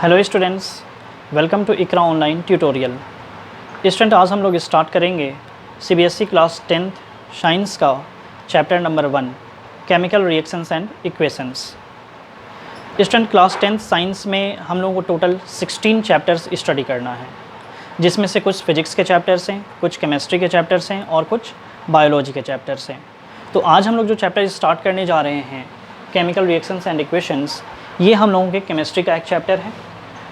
Hello students, welcome to Iqra online tutorial. Student, आज हम लोग स्टार्ट करेंगे सीबीएसई क्लास 10th साइंस का chapter number 1 chemical reactions and equations. Student, class 10th science में हम लोगों को टोटल 16 चैप्टर्स स्टडी करना है, जिसमें से कुछ फिजिक्स के चैप्टर्स हैं, कुछ केमिस्ट्री के चैप्टर्स हैं और कुछ बायोलॉजी के चैप्टर्स हैं। तो आज हम लोग जो चैप्टर स्टार्ट करने जा रहे हैं केमिकल रिएक्शंस एंड इक्वेशंस, ये हम लोगों के केमिस्ट्री का एक चैप्टर है।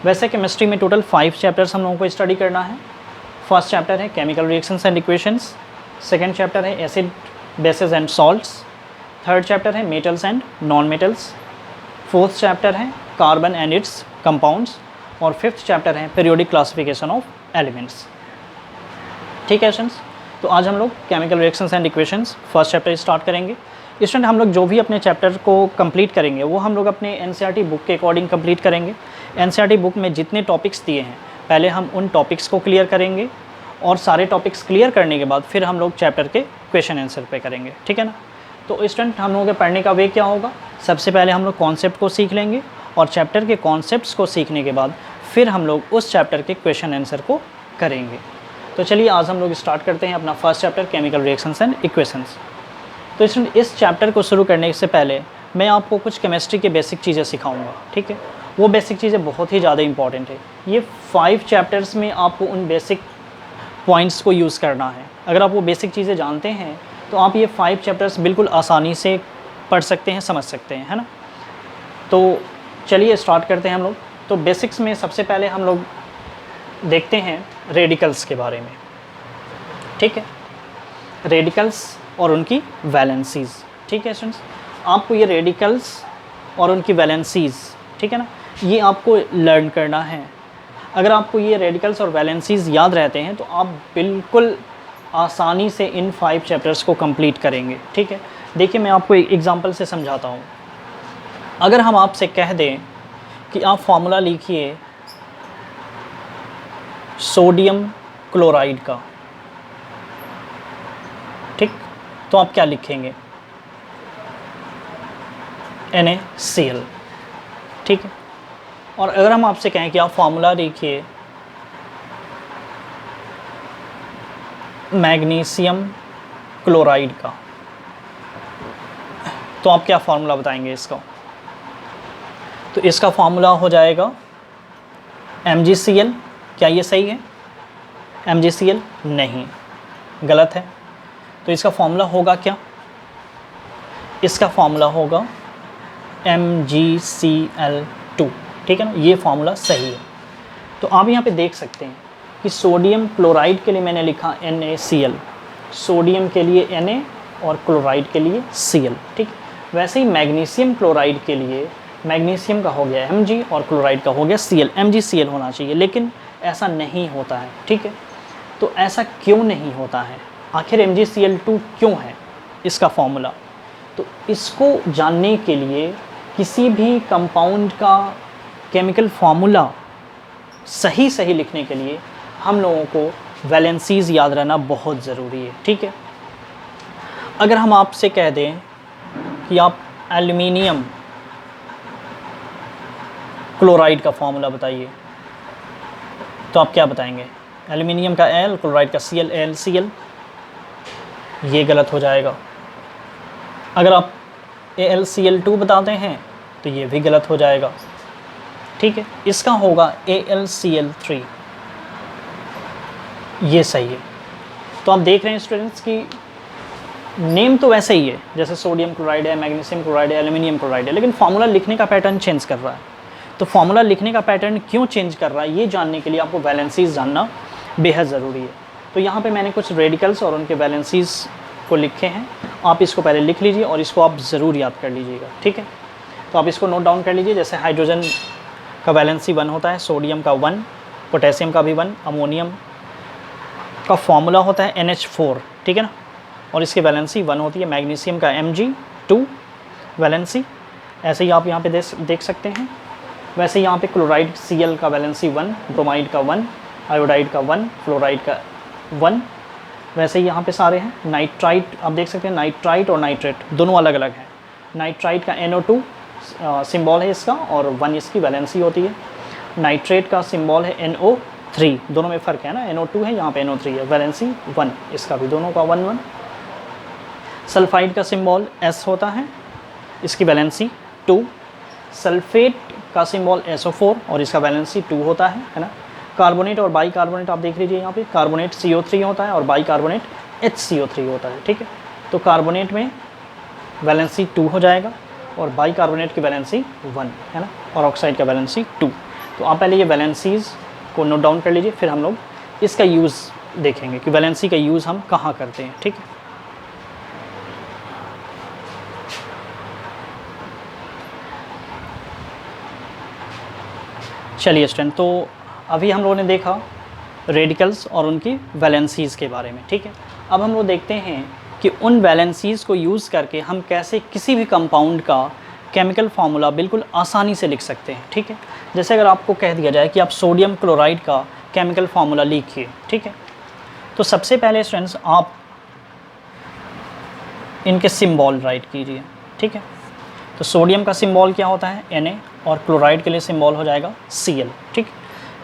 वैसे केमिस्ट्री में टोटल 5 चैप्टर्स हम लोगों को स्टडी करना है। फर्स्ट चैप्टर है chemical reactions and equations, second chapter है acid bases and salts, third chapter है metals and non metals, fourth chapter है कार्बन एंड इट्स कंपाउंड्स और फिफ्थ चैप्टर है पीरियोडिक क्लासिफिकेशन ऑफ एलिमेंट्स। ठीक है स्टूडेंट्स, तो आज हम लोग chemical reactions and equations first chapter start करेंगे। स्टूडेंट, हम लोग जो भी अपने चैप्टर को कंप्लीट करेंगे वो हम लोग अपने एनसीईआरटी बुक के अकॉर्डिंग कंप्लीट करेंगे। एनसीईआरटी बुक में जितने टॉपिक्स दिए हैं पहले हम उन टॉपिक्स को क्लियर करेंगे और सारे टॉपिक्स क्लियर करने के बाद फिर हम लोग चैप्टर के क्वेश्चन आंसर पे करेंगे। ठीक है ना। तो स्टूडेंट, हम लोगों के पढ़ने का वे क्या होगा, सबसे पहले हम लोग कॉन्सेप्ट को सीख लेंगे और चैप्टर के कॉन्सेप्ट्स को सीखने के बाद फिर हम लोग उस चैप्टर के क्वेश्चन आंसर को करेंगे। तो चलिए आज हम लोग स्टार्ट करते हैं अपना first chapter chemical reactions and equations. तो स्टूडेंट, इस चैप्टर को शुरू करने से पहले मैं आपको कुछ केमिस्ट्री के बेसिक चीज़ें सिखाऊंगा। ठीक है, वो बेसिक चीज़ें बहुत ही ज़्यादा इंपॉर्टेंट है। ये 5 चैप्टर्स में आपको उन बेसिक पॉइंट्स को यूज़ करना है। अगर आप वो बेसिक चीज़ें जानते हैं तो आप ये 5 चैप्टर्स बिल्कुल आसानी से पढ़ सकते हैं, समझ सकते हैं, है ना। तो चलिए स्टार्ट करते हैं हम लोग। तो बेसिक्स में सबसे पहले हम लोग देखते हैं रेडिकल्स के बारे में। ठीक है, रेडिकल्स और उनकी वैलेंसीज़। ठीक है स्टूडेंट्स, आपको ये रेडिकल्स और उनकी वैलेंसीज़, ठीक है ना, ये आपको लर्न करना है। अगर आपको ये रेडिकल्स और वैलेंसीज़ याद रहते हैं तो आप बिल्कुल आसानी से इन 5 चैप्टर्स को कंप्लीट करेंगे। ठीक है, देखिए मैं आपको एक एग्जांपल से समझाता हूँ। अगर हम आपसे कह दें कि आप फार्मूला लिखिए सोडियम क्लोराइड का, ठीक, तो आप क्या लिखेंगे? NaCl। ठीक है, और अगर हम आपसे कहें कि आप फार्मूला लिखिए मैग्नीशियम क्लोराइड का, तो आप क्या फार्मूला बताएंगे इसका? तो इसका फार्मूला हो जाएगा MgCl। क्या ये सही है? MgCl नहीं, गलत है। तो इसका फार्मूला होगा क्या? इसका फार्मूला होगा MgCl2। ठीक है ना, ये फार्मूला सही है। तो आप यहाँ पे देख सकते हैं कि सोडियम क्लोराइड के लिए मैंने लिखा NaCl, सोडियम के लिए Na और क्लोराइड के लिए Cl। ठीक, वैसे ही मैग्नीशियम क्लोराइड के लिए मैग्नीशियम का हो गया Mg और क्लोराइड का हो गया Cl, MgCl होना चाहिए, लेकिन ऐसा नहीं होता है। ठीक है, तो ऐसा क्यों नहीं होता है? आखिर MgCl2 क्यों है इसका फॉर्मूला? तो इसको जानने के लिए किसी भी कंपाउंड का केमिकल फार्मूला सही लिखने के लिए हम लोगों को वैलेंसीज़ याद रहना बहुत ज़रूरी है। ठीक है, अगर हम आपसे कह दें कि आप एल्युमिनियम क्लोराइड का फार्मूला बताइए, तो आप क्या बताएंगे? एल्युमिनियम का L, क्लोराइड का Cl, AlCl। ये गलत हो जाएगा। अगर आप AlCl2 बताते हैं तो ये भी गलत हो जाएगा। ठीक है, इसका होगा AlCl3, ये सही है। तो आप देख रहे हैं स्टूडेंट्स कि नेम तो वैसे ही है, जैसे सोडियम क्लोराइड है, मैग्नीशियम क्लोराइड है, एल्युमिनियम क्लोराइड है, लेकिन फार्मूला लिखने का पैटर्न चेंज कर रहा है। तो फार्मूला लिखने का पैटर्न क्यों चेंज कर रहा है, ये जानने के लिए आपको वैलेंसीज़ जानना बेहद ज़रूरी है। तो यहाँ पे मैंने कुछ रेडिकल्स और उनके वैलेंसीज़ को लिखे हैं, आप इसको पहले लिख लीजिए और इसको आप ज़रूर याद कर लीजिएगा। ठीक है, तो आप इसको नोट डाउन कर लीजिए। जैसे हाइड्रोजन का वैलेंसी 1 होता है, सोडियम का 1, पोटेशियम का भी 1, अमोनियम का फॉर्मूला होता है NH4। ठीक है ना, और इसकी वैलेंसी 1 होती है। मैग्नीशियम का Mg2 वैलेंसी, ऐसे ही आप यहाँ पे देख सकते हैं। वैसे यहाँ पे क्लोराइड Cl का वैलेंसी 1, ब्रोमाइड का 1, आयोडाइड का 1, फ्लोराइड का 1। वैसे ही यहाँ पे सारे हैं। नाइट्राइट आप देख सकते हैं, नाइट्राइट और नाइट्रेट दोनों अलग अलग हैं। नाइट्राइट का NO2 सिंबल है इसका और 1 इसकी वैलेंसी होती है। नाइट्रेट का सिंबल है NO3, दोनों में फ़र्क है ना, NO2 है, यहाँ पे NO3 है, वैलेंसी 1, इसका भी दोनों का 1 1। सल्फाइड का सिंबल S होता है, इसकी वैलेंसी 2। सल्फेट का सिंबल SO4 और इसका वैलेंसी 2 होता है ना। कार्बोनेट और बाई कार्बोनेट आप देख लीजिए यहाँ पे, कार्बोनेट CO3 होता है और बाई कार्बोनेट HCO3 होता है, ठीक है। तो कार्बोनेट में वैलेंसी 2 हो जाएगा और बाई कार्बोनेट की वैलेंसी 1 है ना, और ऑक्साइड का वैलेंसी 2। तो आप पहले ये वैलेंसीज़ को नोट डाउन कर लीजिए, फिर हम लोग इसका यूज़ देखेंगे कि वैलेंसी का यूज़ हम कहाँ करते हैं, ठीक है। चलिए स्टूडेंट, तो अभी हम लोगों ने देखा रेडिकल्स और उनकी वैलेंसीज़ के बारे में, ठीक है। अब हम लोग देखते हैं कि उन वैलेंसीज़ को यूज़ करके हम कैसे किसी भी कंपाउंड का केमिकल फार्मूला बिल्कुल आसानी से लिख सकते हैं, ठीक है। जैसे अगर आपको कह दिया जाए कि आप सोडियम क्लोराइड का केमिकल फार्मूला लिखिए, ठीक है, तो सबसे पहले स्टूडेंट्स आप इनके सिंबल राइट कीजिए, ठीक है। तो सोडियम का सिंबल क्या होता है Na, और क्लोराइड के लिए सिंबल हो जाएगा Cl, ठीक।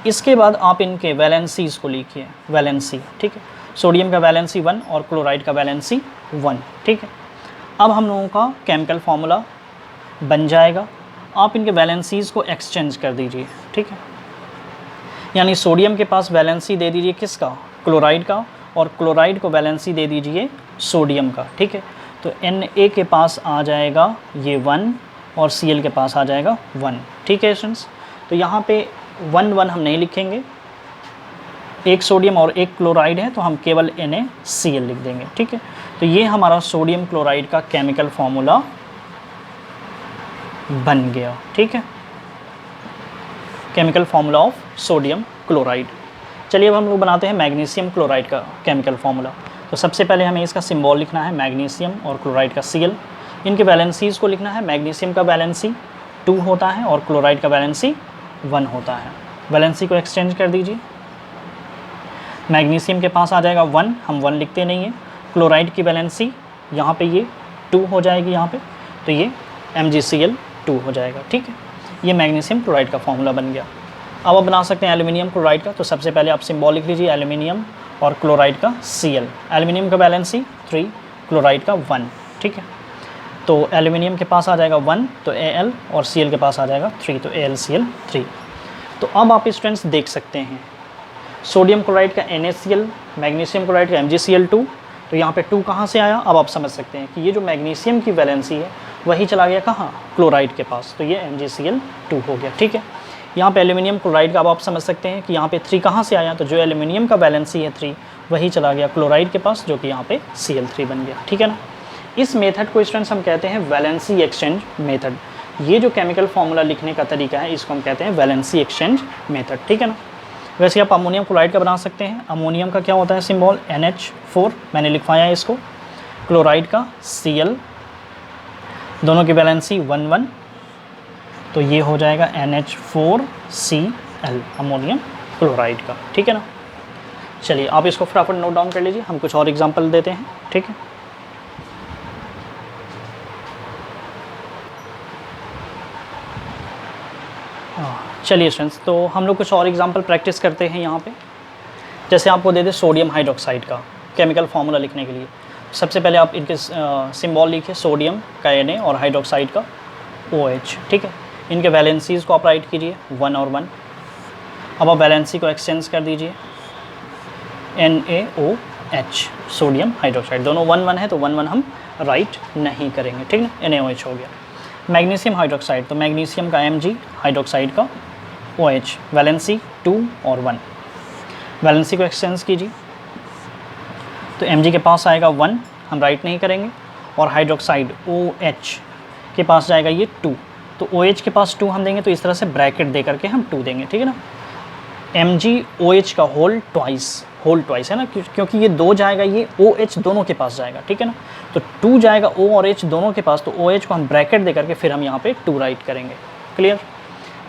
इसके बाद आप इनके वैलेंसीज़ को लिखिए, वैलेंसी, ठीक है। सोडियम का वैलेंसी 1 और क्लोराइड का वैलेंसी 1, ठीक है। अब हम लोगों का केमिकल फार्मूला बन जाएगा। आप इनके वैलेंसीज़ को एक्सचेंज कर दीजिए, ठीक है। यानी सोडियम के पास वैलेंसी दे दीजिए किसका, क्लोराइड का, और क्लोराइड को वैलेंसी दे दीजिए सोडियम का, ठीक है। तो Na के पास आ जाएगा ये 1 और Cl के पास आ जाएगा 1, ठीक है स्टूडेंट्स। तो यहाँ पे 1 1 हम नहीं लिखेंगे, एक सोडियम और एक क्लोराइड है तो हम केवल NaCl लिख देंगे, ठीक है। तो ये हमारा सोडियम क्लोराइड का केमिकल फार्मूला बन गया, ठीक है, chemical formula of sodium chloride. चलिए अब हम लोग बनाते हैं मैग्नीशियम क्लोराइड का केमिकल फार्मूला। तो सबसे पहले हमें इसका सिंबल लिखना है मैग्नीशियम और क्लोराइड का Cl। इनके वैलेंसीज़ को लिखना है, मैग्नीशियम का वैलेंसी 2 होता है और क्लोराइड का वैलेंसी 1 होता है। वैलेंसी को एक्सचेंज कर दीजिए, मैग्नीशियम के पास आ जाएगा 1, हम 1 लिखते नहीं हैं। क्लोराइड की वैलेंसी यहाँ पे ये 2 हो जाएगी यहाँ पे, तो ये MgCl2 हो जाएगा, ठीक है। ये मैग्नीशियम क्लोराइड का फार्मूला बन गया। अब आप बना सकते हैं एल्यूमिनियम क्लोराइड का। तो सबसे पहले आप सिंबल लिख लीजिए एल्यूमिनियम और क्लोराइड का Cl। एल्यूमिनियम का वैलेंसी 3, क्लोराइड का 1, ठीक है। तो एल्यूमिनियम के पास आ जाएगा 1 तो Al, और Cl के पास आ जाएगा 3 तो AlCl3। तो अब आप स्टूडेंट्स देख सकते हैं सोडियम क्लोराइड का NaCl, मैग्नीशियम क्लोराइड का MgCl2। तो यहाँ पे 2 कहाँ से आया, अब आप समझ सकते हैं कि ये जो मैग्नीशियम की वैलेंसी है वही चला गया कहाँ, क्लोराइड के पास, तो ये MgCl2 हो गया, ठीक है। यहाँ पे एल्यूमिनियम क्लोराइड का अब आप समझ सकते हैं कि यहाँ पे 3 कहाँ से आया, तो जो एल्यूमिनियम का वैलेंसी है 3 वही चला गया क्लोराइड के पास, जो कि यहाँ पे Cl3 बन गया, ठीक है ना। इस मेथड को स्टूडेंट्स हम कहते हैं वैलेंसी एक्सचेंज मेथड। ये जो केमिकल फार्मूला लिखने का तरीका है इसको हम कहते हैं वैलेंसी एक्सचेंज मेथड, ठीक है ना। वैसे आप अमोनियम क्लोराइड का बना सकते हैं। अमोनियम का क्या होता है सिंबल NH4, मैंने लिखवाया है इसको। क्लोराइड का Cl, दोनों की वैलेंसी 1 1, तो ये हो जाएगा NH4Cl अमोनियम क्लोराइड का, ठीक है ना। चलिए आप इसको फटाफट नोट डाउन कर लीजिए, हम कुछ और एग्जांपल देते हैं, ठीक है। चलिए स्टूडेंट्स, तो हम लोग कुछ और एग्जांपल प्रैक्टिस करते हैं यहाँ पे। जैसे आपको दे दे सोडियम हाइड्रोक्साइड का केमिकल फार्मूला लिखने के लिए, सबसे पहले आप इनके सिंबल लिखिए, सोडियम का Na और हाइड्रोक्साइड का OH, ठीक है। इनके वैलेंसीज़ को आप राइट कीजिए 1 और 1। अब आप वैलेंसी को एक्सचेंज कर दीजिए, NaOH सोडियम हाइड्रोक्साइड, दोनों 1 1 है तो 1 1 हम राइट नहीं करेंगे, ठीक ना, NaOH हो गया। मैग्नीशियम हाइड्रोक्साइड, तो मैग्नीशियम का Mg, हाइड्रोक्साइड का OH, वैलेंसी 2 और 1। वैलेंसी को एक्सचेंज कीजिए, तो Mg के पास आएगा 1, हम राइट नहीं करेंगे, और हाइड्रोक्साइड OH के पास जाएगा ये 2, तो OH के पास 2 हम देंगे, तो इस तरह से ब्रैकेट दे करके हम 2 देंगे, ठीक है ना। MgOH का होल ट्वाइस है ना, क्योंकि ये 2 जाएगा, ये OH दोनों के पास जाएगा, ठीक है ना। तो 2 जाएगा O और H दोनों के पास, तो OH को हम ब्रैकेट दे करके फिर हम यहाँ पे 2 राइट करेंगे, क्लियर।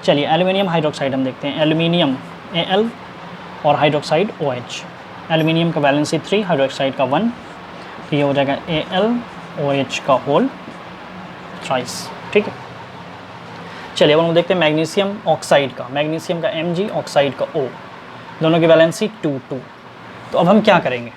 चलिए एल्यूमिनियम हाइड्रोक्साइड हम देखते हैं, एल्यूमिनियम Al और हाइड्रोक्साइड OH। एल्यूमिनियम का वैलेंसी 3, हाइड्रोक्साइड का 1, तो ये हो जाएगा AlOH का होल थ्राइस, ठीक है। चलिए अब हम देखते हैं मैग्नीशियम ऑक्साइड का, मैग्नीशियम का Mg, ऑक्साइड का O, दोनों की वैलेंसी 2 2। तो अब हम क्या करेंगे,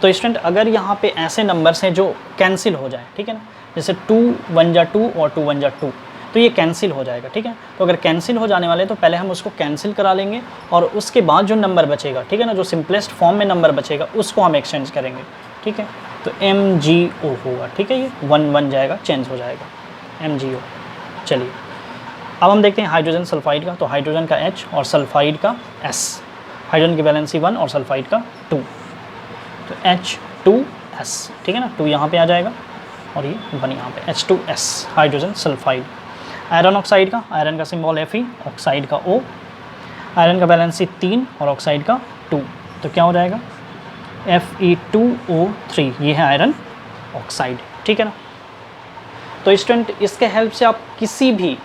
तो स्टूडेंट अगर यहाँ पे ऐसे नंबर्स हैं जो कैंसिल हो जाए, ठीक है ना, जैसे 2 1 जा 2 और 2 1 जा 2, तो ये कैंसिल हो जाएगा, ठीक है। तो अगर कैंसिल हो जाने वाले तो पहले हम उसको कैंसिल करा लेंगे और उसके बाद जो नंबर बचेगा, ठीक है ना, जो सिंपलेस्ट फॉर्म में नंबर बचेगा उसको हम एक्सचेंज करेंगे, ठीक है। तो MgO होगा, ठीक है, ये 1 1 जाएगा, चेंज हो जाएगा MgO। चलिए अब हम देखते हैं हाइड्रोजन सल्फाइड का, तो हाइड्रोजन का H और सल्फाइड का S, हाइड्रोजन की वैलेंसी 1 और सल्फाइड का 2, तो H2S, ठीक है ना, 2 यहाँ पे आ जाएगा और ये 1 यहाँ पे, H2S hydrogen sulphide. Iron oxide का, आयरन का सिंबल Fe, ऑक्साइड का O, आयरन का वैलेंसी 3 और ऑक्साइड का 2, तो क्या हो जाएगा Fe2O3, ये है आयरन ऑक्साइड, ठीक है ना। तो स्टूडेंट इसके हेल्प से आप किसी भी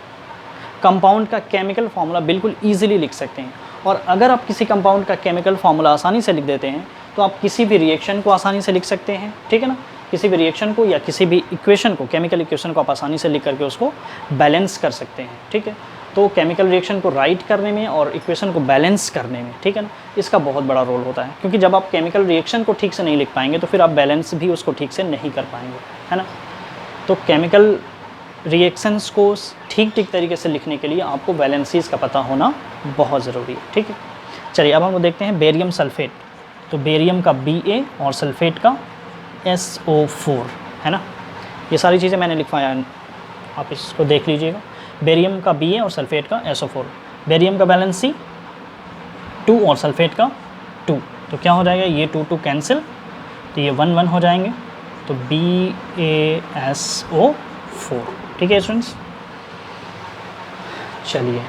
कंपाउंड का केमिकल फार्मूला बिल्कुल ईजिली लिख सकते हैं, और अगर आप किसी कंपाउंड का केमिकल फार्मूला आसानी से लिख देते हैं तो आप किसी भी रिएक्शन को आसानी से लिख सकते हैं, ठीक है ना, किसी भी रिएक्शन को या किसी भी इक्वेशन को, केमिकल इक्वेशन को आप आसानी से लिख करके उसको बैलेंस कर सकते हैं, ठीक है। तो केमिकल रिएक्शन को राइट करने में और इक्वेशन को बैलेंस करने में, ठीक है ना, इसका बहुत बड़ा रोल होता है, क्योंकि जब आप केमिकल रिएक्शन को ठीक से नहीं लिख पाएंगे तो फिर आप बैलेंस भी उसको ठीक से नहीं कर पाएंगे, है ना। तो केमिकल रिएक्शंस को ठीक तरीके से लिखने के लिए आपको वैलेंसीज़ का पता होना बहुत ज़रूरी है, ठीक है। चलिए अब हम देखते हैं बेरियम सल्फेट, तो बेरियम का Ba और सल्फेट का SO4, है ना, ये सारी चीज़ें मैंने लिखवाया है, आप इसको देख लीजिएगा। बेरियम का Ba और सल्फेट का SO4, बेरियम का बैलेंसी 2 और सल्फेट का 2, तो क्या हो जाएगा, ये 2 2 कैंसिल, तो ये 1 1 हो जाएंगे, तो BaSO4, ठीक है स्टूडेंट्स। चलिए